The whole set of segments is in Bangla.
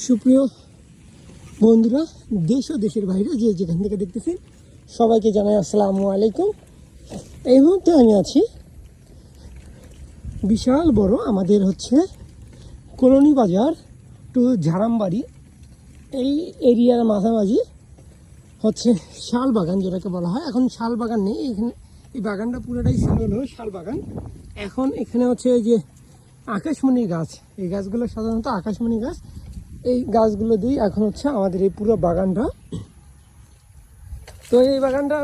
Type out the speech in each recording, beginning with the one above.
সুপ্রিয় বন্ধুরা, দেশ ও দেশের বাইরে যে যেখান থেকে দেখতেছেন সবাইকে জানাই আসসালামু আলাইকুম। এই মুহূর্তে আমি আছি বিশাল বড় আমাদের কলোনি বাজার টু ঝাড়ামবাড়ি এই এরিয়ার মাঝামাঝি শাল বাগান, যেটাকে বলা হয়। এখন শাল বাগান নেই এখানে, এই বাগানটা পুরোটাই ছিল হলো শাল বাগান। এখন এখানে এই যে আকাশমণি গাছ, এই গাছগুলো সাধারণত আকাশমণি গাছ। এই গাছগুলো দিয়ে এখন আমাদের এই পুরো বাগানটা। তো এই বাগানটা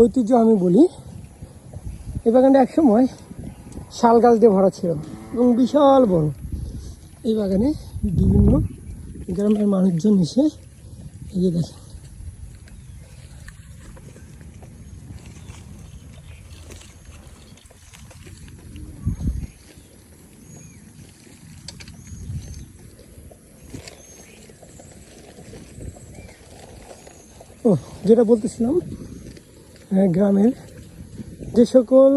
ঐতিহ্য আমি বলি। এই বাগানটা একসময় শাল গাছ দিয়ে ভরা ছিল এবং বিশাল বড়। এই বাগানে বিভিন্ন গ্রামের মানুষজন এসে এই যে দেখেন, যেটা বলতেছিলাম, গ্রামের যে সকল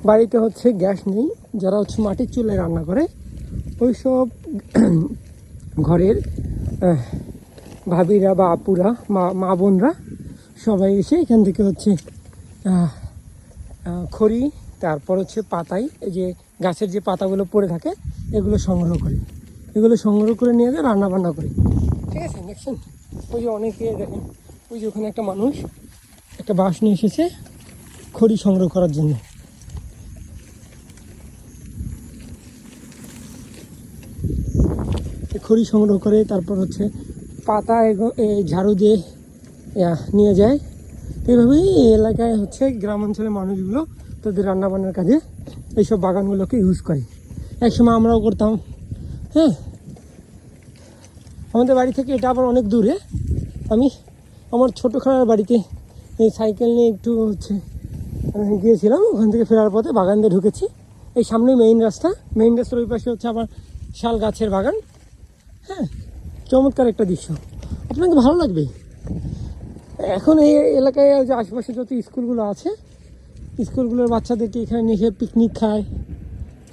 বাড়িতে গ্যাস নেই, যারা মাটির চুলায় রান্না করে, ওই সব ঘরের ভাবিরা বা আপুরা, মা বোনরা সবাই এসে এখান থেকে খড়ি, তারপর পাতায় এই যে গাছের যে পাতাগুলো পড়ে থাকে এগুলো সংগ্রহ করে, নিয়ে যায় রান্না বান্না করে। ঠিক আছে, দেখছেন ওই যে অনেকে দেখেন, ওই যে ওখানে একটা মানুষ একটা বাঁশ নিয়ে এসেছে খড়ি সংগ্রহ করার জন্য। খড়ি সংগ্রহ করে তারপর পাতা ঝাড়ু দিয়ে নিয়ে যায়। এইভাবেই এই এলাকায় গ্রাম অঞ্চলের মানুষগুলো তাদের রান্নাবান্নার কাজে এইসব বাগানগুলোকে ইউজ করে। একসময় আমরাও করতাম। হ্যাঁ, আমাদের বাড়ি থেকে এটা আবার অনেক দূরে। আমি আমার ছোটো খালার বাড়িতে এই সাইকেল নিয়ে একটু গিয়েছিলাম, ওখান থেকে ফেরার পথে বাগান দিয়ে ঢুকেছি। এই সামনে মেইন রাস্তার ওই পাশে আবার শাল গাছের বাগান। হ্যাঁ, চমৎকার একটা দৃশ্য, আপনাকে ভালো লাগবে। এখন এই এলাকায় যে আশেপাশে যত স্কুলগুলো আছে, স্কুলগুলোর বাচ্চাদেরকে এখানে নিয়ে পিকনিক খায়।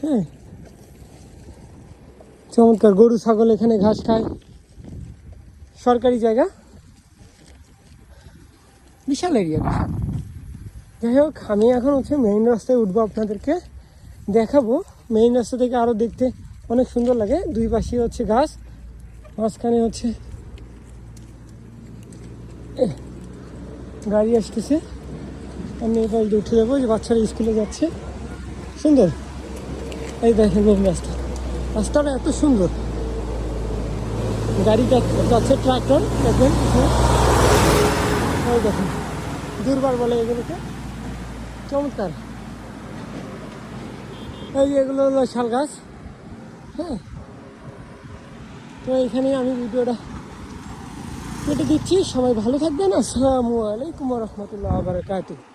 হ্যাঁ, চমৎকার। গরু ছাগল এখানে ঘাস খায়, সরকারি জায়গা, বিশাল এরিয়া, বিশাল। যাই হোক, আমি এখন মেইন রাস্তায় উঠবো, আপনাদেরকে দেখাবো। মেইন রাস্তা থেকে আরও দেখতে অনেক সুন্দর লাগে। দুই পাশে গাছ, মাঝখানে গাড়ি আসতেছে। আমি এই পাশ দিয়ে উঠে যাবো, যে বাচ্চারা স্কুলে যাচ্ছে। সুন্দর, এই দেখেন মেইন রাস্তাটা এত সুন্দর। গাড়ি যাচ্ছে, ট্রাক্টর দেখবেন, ওই দেখেন দুর্বার বলে এগুলোকে, চমৎকার। এই যে এগুলো হলো শাল গাছ। হ্যাঁ, তো এখানেই আমি ভিডিওটা কেটে দিচ্ছি। সবাই ভালো থাকবেন। আসসালামু আলাইকুম ওয়া রাহমাতুল্লাহি ওয়া বারাকাতুহু।